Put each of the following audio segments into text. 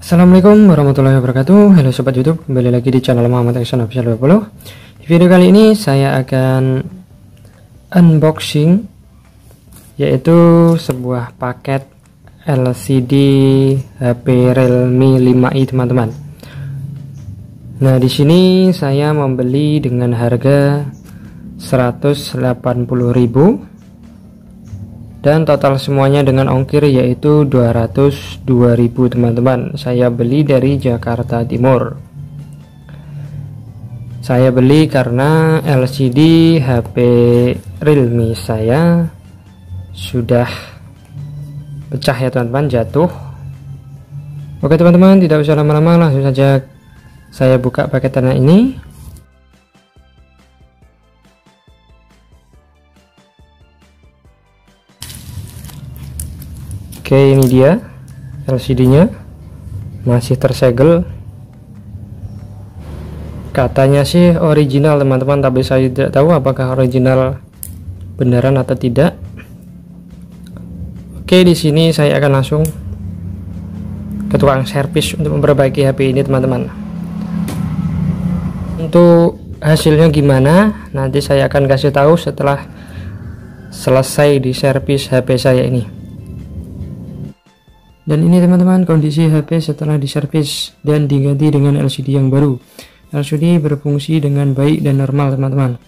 Assalamualaikum warahmatullahi wabarakatuh. Halo sobat YouTube, kembali lagi di channel Muhammad Action Official 20. Di video kali ini saya akan unboxing, yaitu sebuah paket LCD HP Realme 5i teman-teman. Nah, di sini saya membeli dengan harga 180.000 dan total semuanya dengan ongkir yaitu 202.000 teman-teman. Saya beli dari Jakarta Timur. Saya beli karena LCD HP Realme saya sudah pecah ya teman-teman, jatuh. Oke teman-teman, tidak usah lama-lama, langsung saja saya buka paketannya ini. Oke, ini dia LCD-nya, masih tersegel. Katanya sih original teman-teman, tapi saya tidak tahu apakah original beneran atau tidak. Oke, di sini saya akan langsung ke tukang servis untuk memperbaiki HP ini teman-teman. Untuk hasilnya gimana, nanti saya akan kasih tahu setelah selesai di servis HP saya ini. Dan ini teman-teman kondisi HP setelah diservis dan diganti dengan LCD yang baru. LCD berfungsi dengan baik dan normal teman-teman.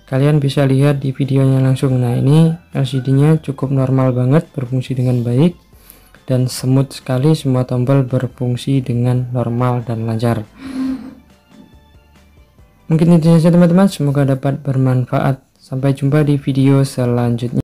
Kalian bisa lihat di videonya langsung. Nah, ini LCD-nya cukup normal banget, berfungsi dengan baik dan smooth sekali, semua tombol berfungsi dengan normal dan lancar. Mungkin itu saja teman-teman, semoga dapat bermanfaat. Sampai jumpa di video selanjutnya.